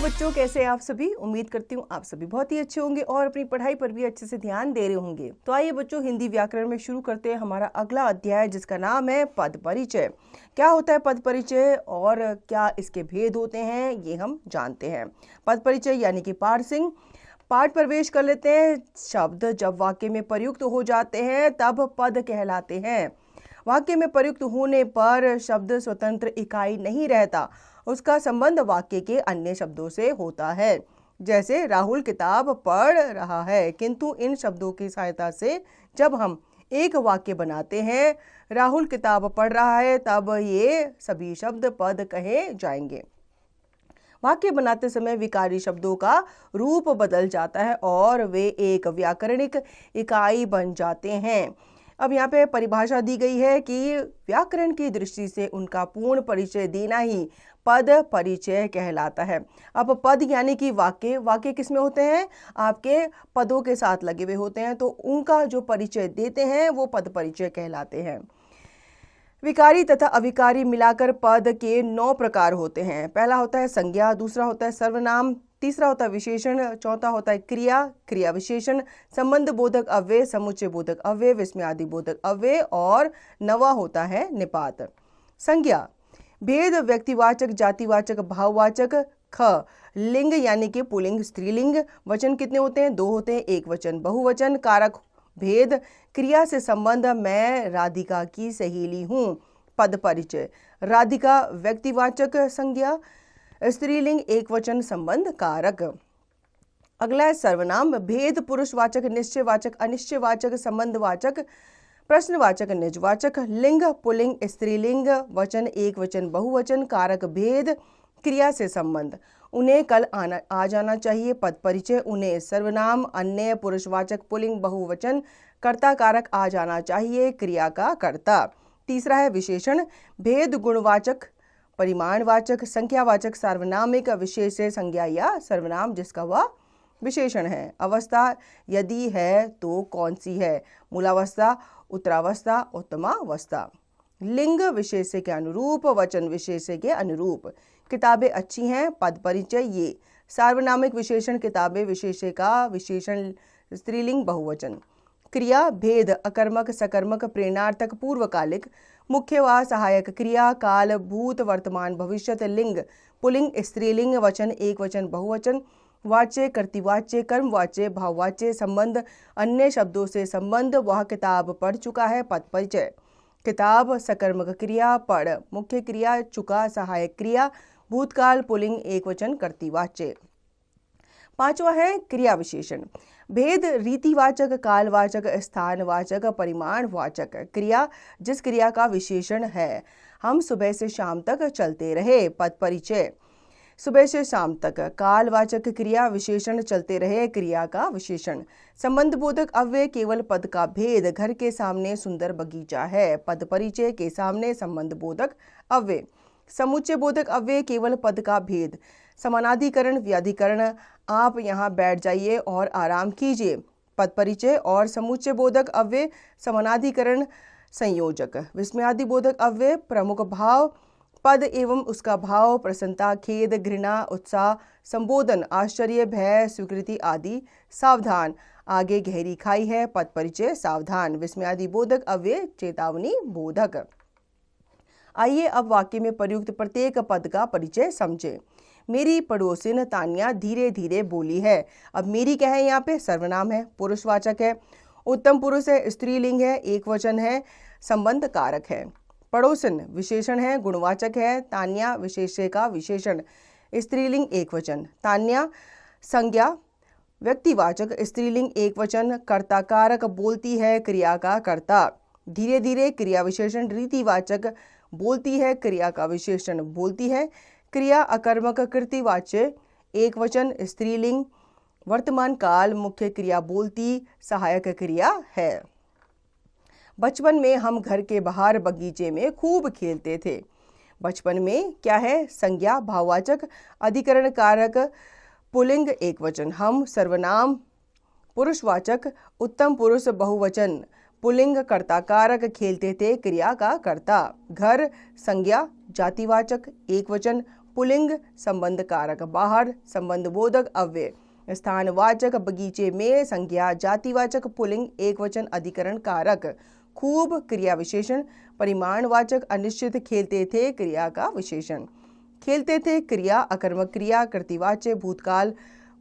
बच्चों, कैसे आप सभी? उम्मीद करती हूँ आप सभी बहुत ही अच्छे होंगे और अपनी पढ़ाई पर भी अच्छे से ध्यान दे रहे होंगे। तो आइए बच्चों, हिंदी व्याकरण में शुरू करते हैं हमारा अगला अध्याय, जिसका नाम है पद परिचय। क्या होता है पद परिचय और क्या इसके भेद होते हैं, ये हम जानते हैं। पद परिचय यानी कि पार्सिंग। पाठ प्रवेश कर लेते हैं। शब्द जब वाक्य में प्रयुक्त हो जाते हैं तब पद कहलाते हैं। वाक्य में प्रयुक्त होने पर शब्द स्वतंत्र इकाई नहीं रहता, उसका संबंध वाक्य के अन्य शब्दों से होता है। जैसे राहुल किताब पढ़ रहा है, किंतु इन शब्दों की सहायता से जब हम एक वाक्य बनाते हैं, राहुल किताब पढ़ रहा है, तब ये सभी शब्द पद कहे जाएंगे। वाक्य बनाते समय विकारी शब्दों का रूप बदल जाता है और वे एक व्याकरणिक इकाई बन जाते हैं। अब यहाँ पे परिभाषा दी गई है कि व्याकरण की दृष्टि से उनका पूर्ण परिचय देना ही पद परिचय कहलाता है। अब पद यानी कि वाक्य किस में होते हैं? आपके पदों के साथ लगे हुए होते हैं, तो उनका जो परिचय देते हैं वो पद परिचय कहलाते हैं। विकारी तथा अविकारी मिलाकर पद के 9 प्रकार होते हैं। पहला होता है संज्ञा, दूसरा होता है सर्वनाम, तीसरा होता है विशेषण, चौथा होता है क्रिया विशेषण, संबंध बोधक अव्यय, समुच्चय बोधक अव्यय, विस्मयादि बोधक अव्यय और नवा होता है निपात। संज्ञा भेद, व्यक्तिवाचक, जातिवाचक, भाववाचक। ख लिंग यानी कि पुल्लिंग स्त्रीलिंग। वचन कितने होते हैं? 2 होते हैं, एक वचन बहुवचन। कारक भेद, क्रिया से संबंध, मैं राधिका की सहेली हूँ। पद परिचय राधिका व्यक्तिवाचक संज्ञा, स्त्रीलिंग एक वचन, संबंध कारक। अगला है सर्वनाम। भेद, पुरुषवाचक, निश्चयवाचक, अनिश्चयवाचक, संबंधवाचक, प्रश्नवाचक, निजवाचक। लिंग पुल्लिंग स्त्रीलिंग, वचन एक वचन बहुवचन। कारक भेद, क्रिया से संबंध, उन्हें कल आ जाना चाहिए। पद परिचय उन्हें सर्वनाम, अन्य, पुरुषवाचक, पुल्लिंग बहुवचन, कर्ता कारक आ जाना चाहिए, क्रिया का कर्ता। तीसरा है विशेषण। भेद, गुणवाचक, परिमाणवाचक, संख्यावाचक, सार्वनामिक, विशेष से संज्ञा या सर्वनाम जिसका वह विशेषण है। अवस्था यदि है तो कौन सी है? मूलावस्था, उत्तरावस्था, उत्तमावस्था। लिंग विशेष्य के अनुरूप, वचन विशेष्य के अनुरूप। किताबें अच्छी हैं, पद परिचय ये। सार्वनामिक विशेषण किताबें, विशेष्य का विशेषण स्त्रीलिंग बहुवचन। क्रिया भेद, अकर्मक, सकर्मक, प्रेरणार्थक, पूर्वकालिक, मुख्य व सहायक क्रिया, काल, भूत, वर्तमान, भविष्यत। लिंग पुल्लिंग स्त्रीलिंग, वचन एक वचन बहुवचन, वाच्य, कर्तृवाच्य, कर्मवाच्य, भाववाच्य। संबंध अन्य शब्दों से संबंध, वह किताब पढ़ चुका है। पद परिचय किताब सकर्मक क्रिया, पढ़ मुख्य क्रिया, चुका सहायक क्रिया, भूतकाल पुल्लिंग एक वचन कर्तृवाच्य। पांचवा है क्रिया विशेषण। भेद, रीतिवाचक, कालवाचक, स्थानवाचक, परिमाणवाचक। क्रिया जिस क्रिया का विशेषण है। हम सुबह से शाम तक चलते रहे। पद परिचय सुबह से शाम तक, कालवाचक क्रिया, विशेषण चलते रहे, क्रिया का विशेषण। संबंध बोधक अव्यय केवल पद का भेद, घर के सामने सुंदर बगीचा है। पद परिचय के सामने संबंध बोधक अव्यय। समुच्चय बोधक अव्यय केवल पद का भेद, समानाधिकरण, व्याधिकरण, आप यहाँ बैठ जाइए और आराम कीजिए। पद परिचय और समुच्चय बोधक अव्यय, समानाधिकरण, संयोजक। विस्मयादि बोधक अव्यय, प्रमुख भाव, पद एवं उसका भाव, प्रसन्नता, खेद, घृणा, उत्साह, संबोधन, आश्चर्य, भय, स्वीकृति आदि। सावधान, आगे गहरी खाई है। पद परिचय सावधान। विस्मयादि बोधक अव्यय, चेतावनी बोधक। आइए अब वाक्य में प्रयुक्त प्रत्येक पद का परिचय समझें। मेरी पड़ोसिन तान्या धीरे धीरे बोली है। अब मेरी क्या है? यहाँ पे सर्वनाम है, पुरुषवाचक है। उत्तम पुरुष है, स्त्रीलिंग है, एक वचन है, संबंध कारक है। पड़ोसिन विशेषण है, गुणवाचक है। तान्या विशेष्य का विशेषण, स्त्रीलिंग एक वचन। तान्या संज्ञा, व्यक्तिवाचक, स्त्रीलिंग एक वचन, कर्ता कारक, बोलती है, क्रिया का कर्ता। धीरे धीरे क्रिया विशेषण, रीतिवाचक, बोलती है, क्रिया का विशेषण, बोलती है। क्रिया अकर्मक, कृतिवाच्य, एक वचन, स्त्रीलिंग। वर्तमान काल, मुख्य क्रिया बोलती, सहायक क्रिया है। बचपन में हम घर के बाहर बगीचे में खूब खेलते थे। बचपन में क्या है? संज्ञा, भाववाचक, अधिकरण कारक, पुल्लिंग एक वचन। हम सर्वनाम, पुरुषवाचक, उत्तम पुरुष बहुवचन, पुल्लिंग कर्ता कारक, खेलते थे, क्रिया का कर्ता। घर संज्ञा, जातिवाचक, एक वचन, पुल्लिंग संबंध कारक, बाहर संबंध बोधक अव्यय, स्थानवाचक बगीचे में संज्ञा जातिवाचक पुल्लिंग एकवचन अधिकरण कारक, खूब क्रिया विशेषण, परिमाणवाचक अनिश्चित खेलते थे क्रिया का विशेषण। खेलते थे क्रिया अकर्मक क्रिया, कृतिवाच्य भूतकाल,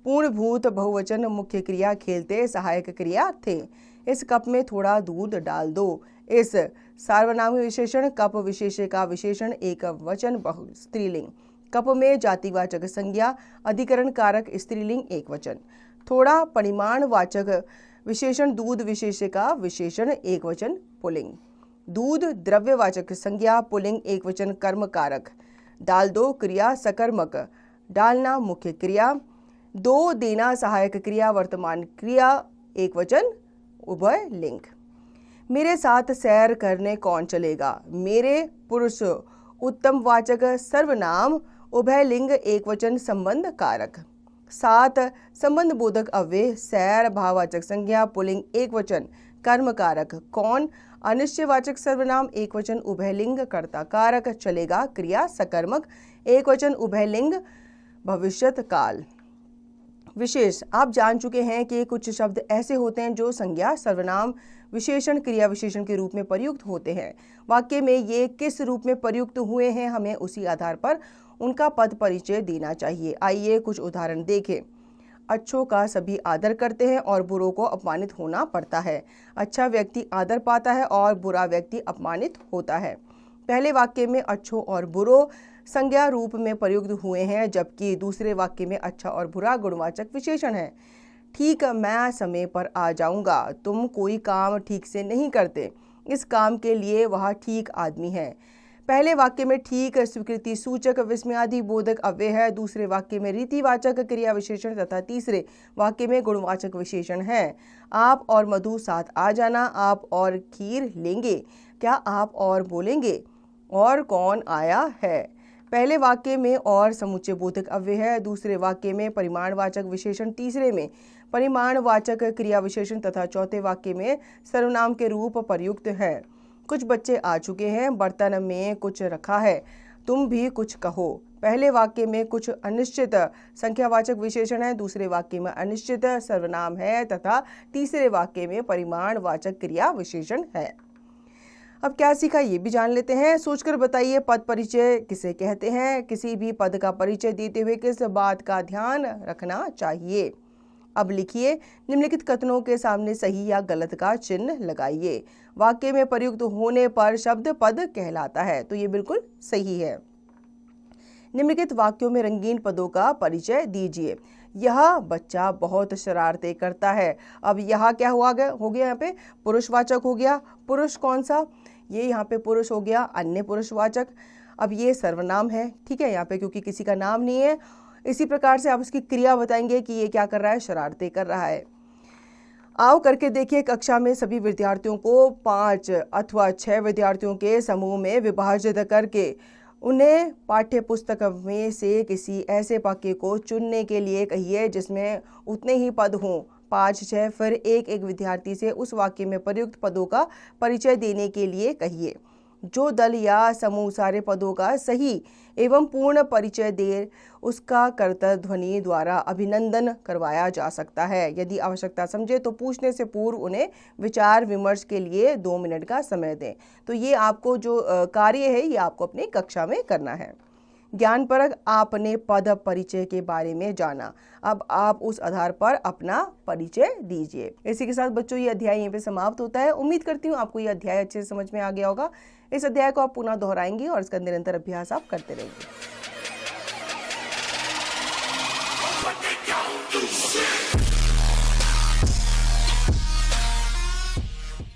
पूर्णभूत बहुवचन, मुख्य क्रिया खेलते सहायक क्रिया थे। इस कप में थोड़ा दूध डाल दो। इस सार्वनामिक विशेषण कप विशेष्य का विशेषण एक वचन बहु स्त्रीलिंग। कप में जातिवाचक संज्ञा अधिकरण कारक स्त्रीलिंग एक वचन। थोड़ा परिमाणवाचक विशेषण दूध विशेष्य का विशेषण एक वचन पुल्लिंग। दूध द्रव्यवाचक संज्ञा पुल्लिंग एक वचन कर्म कारक। डाल दो क्रिया सकर्मक, डालना मुख्य क्रिया। दो देना सहायक क्रिया वर्तमान क्रिया एक वचन उभय लिंग। मेरे साथ सैर करने कौन चलेगा, मेरे पुरुष उत्तम वाचक सर्वनाम उभय लिंग एक वचन संबंध कारक। सात संबंध बोधक अव्यय, सैर भाववाचक संज्ञा पुल्लिंग एक वचन कर्म कारक। कौन अनिश्चयवाचक सर्वनाम एक वचन उभयलिंग कर्ता कारक। चलेगा क्रिया सकर्मक एक वचन उभयलिंग भविष्यत काल। विशेष, आप जान चुके हैं कि कुछ शब्द ऐसे होते हैं जो संज्ञा सर्वनाम विशेषण क्रिया विशेषण के रूप में प्रयुक्त होते हैं। वाक्य में ये किस रूप में प्रयुक्त हुए हैं, हमें उसी आधार पर उनका पद परिचय देना चाहिए। आइए कुछ उदाहरण देखें। अच्छों का सभी आदर करते हैं और बुरों को अपमानित होना पड़ता है। अच्छा व्यक्ति आदर पाता है और बुरा व्यक्ति अपमानित होता है। पहले वाक्य में अच्छों और बुरों संज्ञा रूप में प्रयुक्त हुए हैं, जबकि दूसरे वाक्य में अच्छा और बुरा गुणवाचक विशेषण है। ठीक, मैं समय पर आ जाऊंगा। तुम कोई काम ठीक से नहीं करते, इस काम के लिए वह ठीक आदमी है। पहले वाक्य में ठीक स्वीकृति सूचक विस्मयादि बोधक अव्यय है, दूसरे वाक्य में रीतिवाचक क्रिया विशेषण तथा तीसरे वाक्य में गुणवाचक विशेषण है। आप और मधु साथ आ जाना, आप और खीर लेंगे, क्या आप और बोलेंगे, और कौन आया है। पहले वाक्य में और समुच्चय बोधक अव्यय है, दूसरे वाक्य में परिमाणवाचक विशेषण, तीसरे में परिमाणवाचक क्रिया विशेषण तथा चौथे वाक्य में सर्वनाम के रूप प्रयुक्त है। कुछ बच्चे आ चुके हैं, बर्तन में कुछ रखा है, तुम भी कुछ कहो। पहले वाक्य में कुछ अनिश्चित संख्यावाचक विशेषण है, दूसरे वाक्य में अनिश्चित सर्वनाम है तथा तीसरे वाक्य में परिमाणवाचक क्रिया विशेषण है। अब क्या सीखा ये भी जान लेते हैं। सोचकर बताइए, पद परिचय किसे कहते हैं। किसी भी पद का परिचय देते हुए किस बात का ध्यान रखना चाहिए। अब लिखिए, निम्नलिखित कथनों के सामने सही या गलत का चिन्ह लगाइए। वाक्य में प्रयुक्त होने पर शब्द पद कहलाता है, तो ये बिल्कुल सही है। निम्नलिखित वाक्यों में रंगीन पदों का परिचय दीजिए। यह बच्चा बहुत शरारतें करता है। अब यह क्या हो गया यहाँ पे पुरुषवाचक हो गया। पुरुष कौन सा, ये यहाँ पे पुरुष हो गया अन्य पुरुषवाचक। अब ये सर्वनाम है, ठीक है, यहाँ पे क्योंकि किसी का नाम नहीं है। इसी प्रकार से आप उसकी क्रिया बताएंगे कि ये क्या कर रहा है, शरारतें कर रहा है। आओ करके देखिए, कक्षा में सभी विद्यार्थियों को 5 अथवा 6 विद्यार्थियों के समूह में विभाजित करके उन्हें पाठ्य पुस्तक में से किसी ऐसे वाक्य को चुनने के लिए कहिए जिसमें उतने ही पद हों, 5-6। फिर एक एक विद्यार्थी से उस वाक्य में प्रयुक्त पदों का परिचय देने के लिए कहिए। जो दल या समूह सारे पदों का सही एवं पूर्ण परिचय दे, उसका कर्तव्य ध्वनि द्वारा अभिनंदन करवाया जा सकता है। यदि आवश्यकता समझे तो पूछने से पूर्व उन्हें विचार विमर्श के लिए 2 मिनट का समय दें। तो ये आपको जो कार्य है, ये आपको अपनी कक्षा में करना है। ज्ञानपरक आपने पद परिचय के बारे में जाना, अब आप उस आधार पर अपना परिचय दीजिए। इसी के साथ बच्चों ये अध्याय यहीं पे समाप्त होता है। उम्मीद करती हूँ आपको ये अध्याय अच्छे से समझ में आ गया होगा। इस अध्याय को आप पुनः दोहराएंगे और इसका निरंतर अभ्यास आप करते रहेंगे।